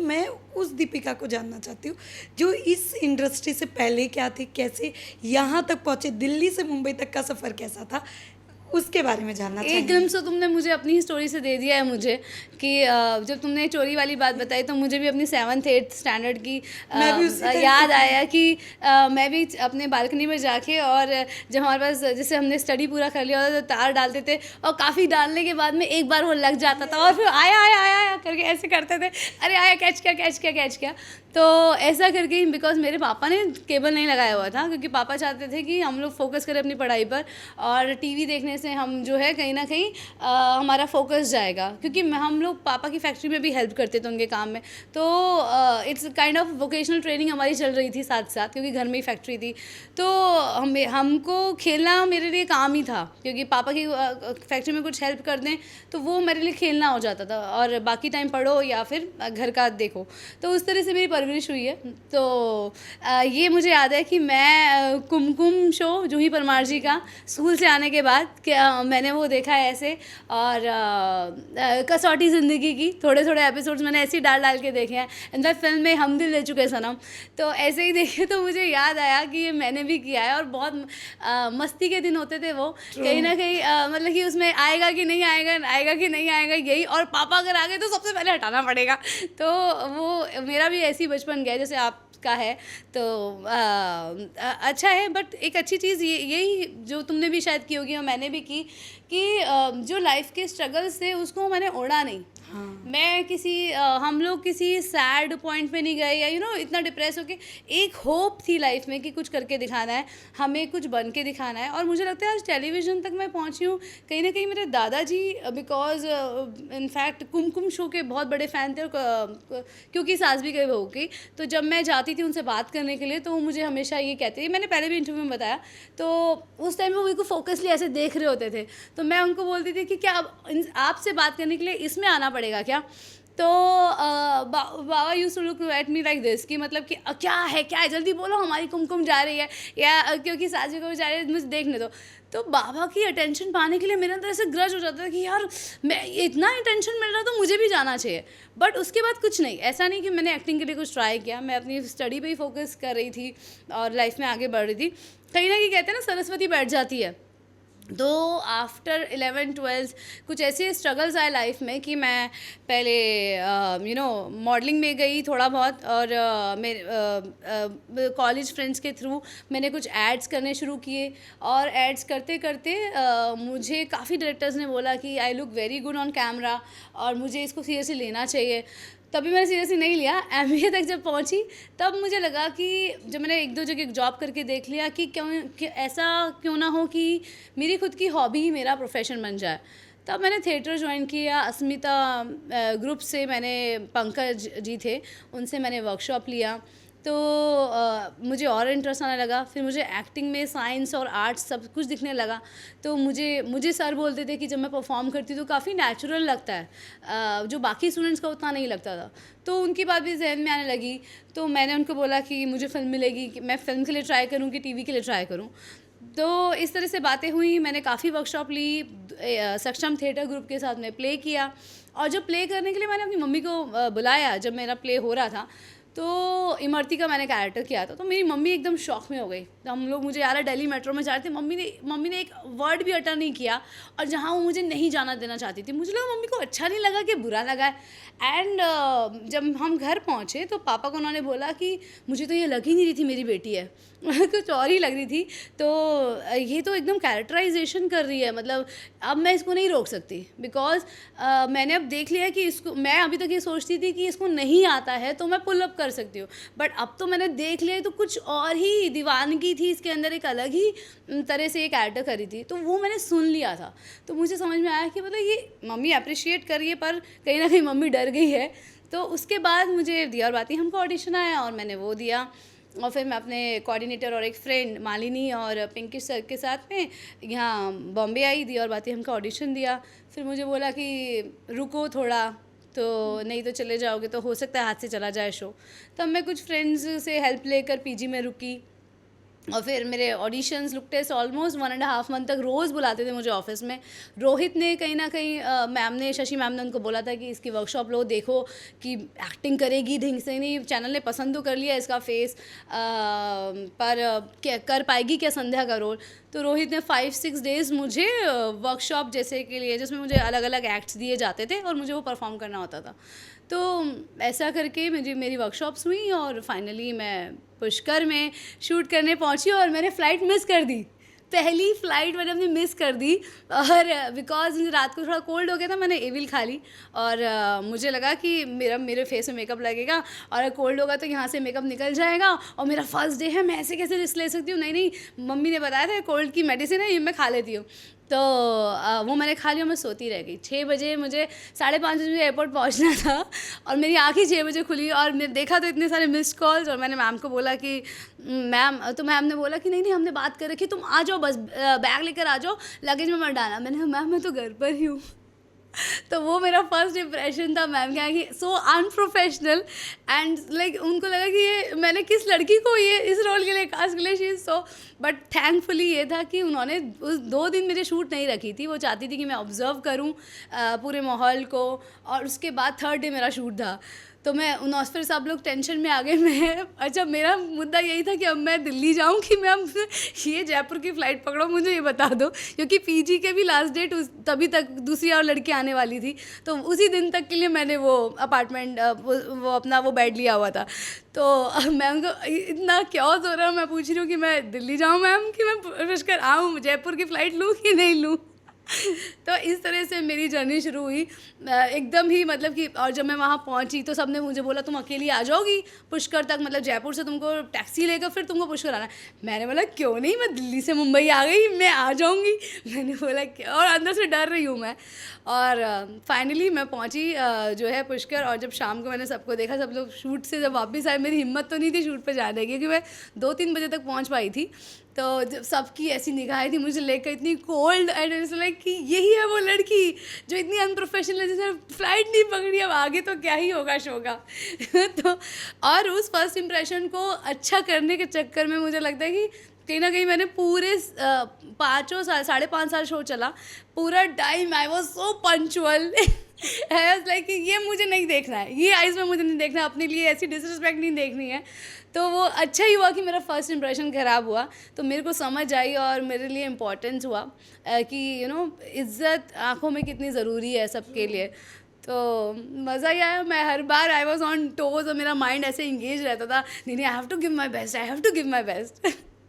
मैं उस दीपिका को जानना चाहती हूँ जो इस इंडस्ट्री से पहले क्या थी, कैसे यहाँ तक पहुँचे, दिल्ली से मुंबई तक का सफ़र कैसा था, उसके बारे में जानना एक चाहेंगे। ग्लिम्स तो तुमने मुझे अपनी ही स्टोरी से दे दिया है मुझे कि जब तुमने चोरी वाली बात बताई तो मुझे भी अपनी 7th 8th स्टैंडर्ड की मैं भी उसी टाइम याद पे थी। आया कि मैं भी अपने बालकनी में जाके और जब हमारे पास जैसे हमने स्टडी पूरा कर लिया होता तो तार डालते थे और काफ़ी डालने के बाद में एक बार वो लग जाता था और फिर आया आया आया आया करके ऐसे करते थे, अरे आया, कैच किया कैच किया कैच किया। तो ऐसा करके ही, बिकॉज मेरे पापा ने केबल नहीं लगाया हुआ था क्योंकि पापा चाहते थे कि हम लोग फोकस करें अपनी पढ़ाई पर और टीवी देखने से हम जो है कहीं ना कहीं हमारा फोकस जाएगा, क्योंकि हम लोग पापा की फैक्ट्री में भी हेल्प करते थे उनके काम में। तो it's kind of vocational training हमारी चल रही थी साथ साथ, क्योंकि घर में ही फैक्ट्री थी। तो हमको खेलना मेरे लिए काम ही था, क्योंकि पापा की फैक्ट्री में कुछ हेल्प कर दें तो वो मेरे लिए खेलना हो जाता था और बाकी टाइम पढ़ो या फिर घर का देखो। तो उस तरह से मेरी परवरिश हुई है। तो ये मुझे याद है कि मैं कुमकुम शो जूही परमार जी का स्कूल से आने के बाद मैंने वो देखा है ऐसे, और कसौटी ज़िंदगी की थोड़े थोड़े एपिसोड्स मैंने ऐसे ही डाल डाल के देखे हैं। इनफैक्ट फिल्म में हम दिल ले चुके सनम, तो ऐसे ही देखे तो मुझे याद आया कि ये मैंने भी किया है और बहुत मस्ती के दिन होते थे वो। कहीं ना कहीं मतलब कि उसमें आएगा कि नहीं आएगा, आएगा कि नहीं आएगा यही, और पापा अगर आ गए तो सबसे पहले हटाना पड़ेगा। तो वो मेरा भी ऐसी बचपन गया जैसे आपका है। तो अच्छा है, बट एक अच्छी चीज़ यही जो तुमने भी शायद की होगी और मैंने भी की कि जो लाइफ के स्ट्रगल्स थे उसको मैंने ओढ़ा नहीं। हाँ। मैं किसी हम लोग किसी सैड पॉइंट पे नहीं गए या इतना डिप्रेस होके, एक होप थी लाइफ में कि कुछ करके दिखाना है, हमें कुछ बन के दिखाना है। और मुझे लगता है आज टेलीविज़न तक मैं पहुंची हूँ कहीं ना कहीं मेरे दादाजी, बिकॉज इनफैक्ट कुमकुम शो के बहुत बड़े फ़ैन थे, क्योंकि सास भी गई बहू की। तो जब मैं जाती थी उनसे बात करने के लिए तो वो मुझे हमेशा ये कहते थे, मैंने पहले भी इंटरव्यू में बताया, तो उस टाइम वो मेरे को फोकसली ऐसे देख रहे होते थे। तो मैं उनको बोलती थी कि क्या आपसे बात करने के लिए इसमें आना पड़ेगा क्या? तो बाबा used to look at me like this कि मतलब कि क्या है जल्दी बोलो, हमारी कुमकुम जा रही है या क्योंकि सासू को जा रही है, मुझे देखने दो। तो बाबा की अटेंशन पाने के लिए मेरे अंदर ऐसे ग्रज हो जाता था कि यार मैं इतना अटेंशन मिल रहा तो मुझे भी जाना चाहिए। बट उसके बाद कुछ नहीं, ऐसा नहीं कि मैंने एक्टिंग के लिए कुछ ट्राई किया, मैं अपनी स्टडी पे ही फोकस कर रही थी और लाइफ में आगे बढ़ रही थी। कहीं ना कहीं कहते हैं ना सरस्वती बैठ जाती है। तो आफ्टर 11th 12th कुछ ऐसे स्ट्रगल्स आए लाइफ में कि मैं पहले मॉडलिंग में गई थोड़ा बहुत, और मेरे कॉलेज फ्रेंड्स के थ्रू मैंने कुछ एड्स करने शुरू किए। और एड्स करते करते मुझे काफ़ी डायरेक्टर्स ने बोला कि I look very good on camera और मुझे इसको सीरियसली लेना चाहिए। तभी मैंने सीरियसली नहीं लिया। MBA तक जब पहुंची तब मुझे लगा कि जब मैंने 1-2 जगह जॉब करके देख लिया कि ऐसा क्यों ना हो कि मेरी खुद की हॉबी ही मेरा प्रोफेशन बन जाए। तब मैंने थिएटर ज्वाइन किया। अस्मिता ग्रुप से मैंने, पंकज जी थे, उनसे मैंने वर्कशॉप लिया। तो मुझे और इंटरेस्ट आने लगा। फिर मुझे एक्टिंग में साइंस और आर्ट्स सब कुछ दिखने लगा। तो मुझे सर बोलते थे कि जब मैं परफॉर्म करती तो काफ़ी नेचुरल लगता है, जो बाकी स्टूडेंट्स का उतना नहीं लगता था। तो उनकी बात भी जहन में आने लगी। तो मैंने उनको बोला कि मुझे फिल्म मिलेगी कि मैं फ़िल्म के लिए ट्राई करूँ कि टीवी के लिए ट्राई करूँ। तो इस तरह से बातें हुई। मैंने काफ़ी वर्कशॉप ली, सक्षम थिएटर ग्रुप के साथ में प्ले किया। और जब प्ले करने के लिए मैंने अपनी मम्मी को बुलाया, जब मेरा प्ले हो रहा था, तो इमरती का मैंने कैरेक्टर किया था। तो मेरी मम्मी एकदम शॉक में हो गई। तो हम लोग, मुझे यार दिल्ली मेट्रो में जा रहे थे, मम्मी ने एक वर्ड भी अटर नहीं किया, और जहाँ वो मुझे नहीं जाना देना चाहती थी। मुझे लगा मम्मी को अच्छा नहीं लगा कि बुरा लगा है। एंड जब हम घर पहुँचे तो पापा को उन्होंने बोला कि मुझे तो ये लग ही नहीं रही थी मेरी बेटी है कुछ और ही लग रही थी। तो ये तो एकदम कैरेक्टराइजेशन कर रही है, मतलब अब मैं इसको नहीं रोक सकती, बिकॉज मैंने अब देख लिया कि इसको, मैं अभी तक ये सोचती थी कि इसको नहीं आता है तो मैं पुल अप कर सकती हूँ, बट अब तो मैंने देख लिया तो कुछ और ही दीवानगी थी इसके अंदर, एक अलग ही तरह से ये कैरेक्टर करी थी। तो वो मैंने सुन लिया था। तो मुझे समझ में आया कि मतलब ये मम्मी अप्रिशिएट कर रही है पर कहीं ना कहीं मम्मी डर गई है। तो उसके बाद मुझे दिया और बाती हमको ऑडिशन आया और मैंने वो दिया। और फिर मैं अपने कोऑर्डिनेटर और एक फ्रेंड मालिनी और पिंकी सर के साथ में यहाँ बॉम्बे आई, दी और बातें हमका ऑडिशन दिया। फिर मुझे बोला कि रुको थोड़ा, तो नहीं तो चले जाओगे तो हो सकता है हाथ से चला जाए शो। तब मैं कुछ फ्रेंड्स से हेल्प लेकर पीजी में रुकी। और फिर मेरे auditions look test almost 1.5 month तक रोज़ बुलाते थे मुझे ऑफिस में। रोहित ने कहीं ना कहीं मैम ने, शशि मैम ने उनको बोला था कि इसकी वर्कशॉप लो, देखो कि एक्टिंग करेगी ढंग से, नहीं चैनल ने पसंद तो कर लिया इसका फेस, पर क्या कर पाएगी क्या संध्या का रोल। तो रोहित ने 5-6 डेज़ मुझे वर्कशॉप जैसे के लिए, जिसमें मुझे अलग अलग एक्ट्स दिए जाते थे और मुझे वो परफॉर्म करना होता था। तो ऐसा करके मेरी वर्कशॉप्स हुई और फाइनली मैं पुष्कर में शूट करने पहुंची और मैंने फ़्लाइट मिस कर दी। पहली फ़्लाइट मैंने अपनी मिस कर दी, और बिकॉज मुझे रात को थोड़ा कोल्ड हो गया था, मैंने एविल खा ली और मुझे लगा कि मेरे फेस में मेकअप लगेगा और कोल्ड होगा तो यहाँ से मेकअप निकल जाएगा और मेरा फर्स्ट डे है, मैं ऐसे कैसे रिस्क ले सकती हूँ। नहीं, मम्मी ने बताया था कोल्ड की मेडिसिन है, ये मैं खा लेती हूँ। तो वो मैंने खा लिया, मैं सोती रह गई। 6 बजे मुझे, 5:30 बजे एयरपोर्ट पहुंचना था और मेरी आँखें 6 बजे खुली और मैं देखा तो इतने सारे मिस्ड कॉल्स, और मैंने मैम को बोला कि मैम, तो मैम ने बोला कि नहीं हमने बात कर रखी, तुम आ जाओ, बस बैग लेकर आ जाओ, लगेज में मत डालना। मैंने कहा मैम मैं तो घर पर ही हूँ। तो वो मेरा फर्स्ट इम्प्रेशन था मैम का, कि सो अनप्रोफेशनल एंड लाइक उनको लगा कि ये मैंने किस लड़की को ये इस रोल के लिए कास्ट के लिए, she is so. But thankfully ये था कि उन्होंने उस 2 दिन मेरी शूट नहीं रखी थी। वो चाहती थी कि मैं ऑब्ज़र्व करूँ पूरे माहौल को, और उसके बाद 3rd डे मेरा शूट था। तो मैं फिर सब लोग टेंशन में आ गए। मैं, अच्छा मेरा मुद्दा यही था कि अब मैं दिल्ली जाऊँ कि मैं अब ये जयपुर की फ़्लाइट पकड़ूँ, मुझे ये बता दो, क्योंकि पीजी के भी लास्ट डेट तभी तक दूसरी और लड़की आने वाली थी। तो उसी दिन तक के लिए मैंने वो अपार्टमेंट, वो अपना वो बेड लिया हुआ था। तो मैम को इतना क्योस हो रहा है, मैं पूछ रही हूँ कि मैं दिल्ली जाऊँ मैम, कि मैं पुष्कर आऊँ, जयपुर की फ़्लाइट लूँ कि नहीं लूँ। तो इस तरह से मेरी जर्नी शुरू हुई एकदम ही, मतलब कि, और जब मैं वहाँ पहुँची तो सबने मुझे बोला तुम अकेली आ जाओगी पुष्कर तक, मतलब जयपुर से तुमको टैक्सी लेकर फिर तुमको पुष्कर आना है। मैंने बोला क्यों नहीं, मैं दिल्ली से मुंबई आ गई, मैं आ जाऊँगी। मैंने बोला क्या, और अंदर से डर रही हूँ मैं। और फाइनली मैं पहुँची जो है पुष्कर, और जब शाम को मैंने सबको देखा, सब लोग शूट से जब वापस आए, मेरी हिम्मत तो नहीं थी शूट पर जाने की, क्योंकि मैं 2-3 बजे तक पहुँच पाई थी। तो जब सबकी ऐसी निगाहें थी मुझे लेकर, इतनी कोल्ड, एंड इट्स लाइक कि यही है वो लड़की जो इतनी अनप्रोफेशनल है, जिसने फ्लाइट नहीं पकड़ी, अब आगे तो क्या ही होगा शो का। तो और उस फर्स्ट इम्प्रेशन को अच्छा करने के चक्कर में मुझे लगता है कि कहीं ना कहीं मैंने पूरे 5.5 साल शो चला, पूरा time I was so punctual. Like ये मुझे नहीं देखना है, ये आइज़ में मुझे नहीं देखना है, अपने लिए ऐसी डिसरिस्पेक्ट नहीं देखनी है। तो वो अच्छा ही हुआ कि मेरा फर्स्ट इंप्रेशन ख़राब हुआ, तो मेरे को समझ आई और मेरे लिए इम्पोर्टेंस हुआ कि इज़्ज़त आँखों में कितनी ज़रूरी है सबके लिए। तो मज़ा ही आया। मैं हर बार आई वॉज ऑन टोज और मेरा माइंड ऐसे इंगेज रहता था, नहीं I have to give my best, I have to give my best.